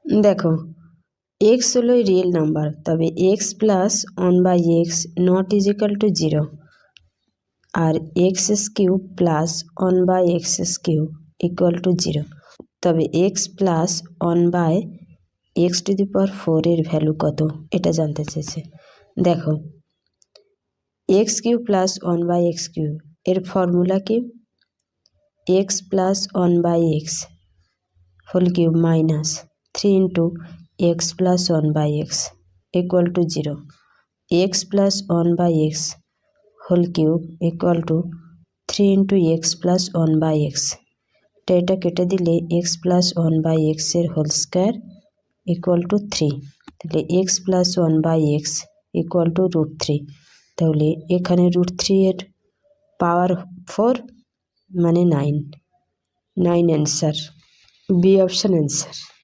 দেখো এক্স হলো real number, তবে X plus 1/x not equal to 0, আর X cube plus 1/x cube equal to 0, তবে X plus 1/x⁴ এর value কত এটা জানতে চেয়েছে। দেখো X cube plus 1/x cube এর ফর্মুলা কি? X plus 1/x whole cube minus 3 into X plus 1/x equal to 0, X plus 1/x whole cube equal to 3 into X plus 1/x। এটা কেটে দিলে এক্স প্লাস 1/x এর whole square equal to 3, তাহলে x plus 1/x equal to √3, তাহলে এখানে √3 এর পাওয়ার 4 মানে 9 answer, B option answer.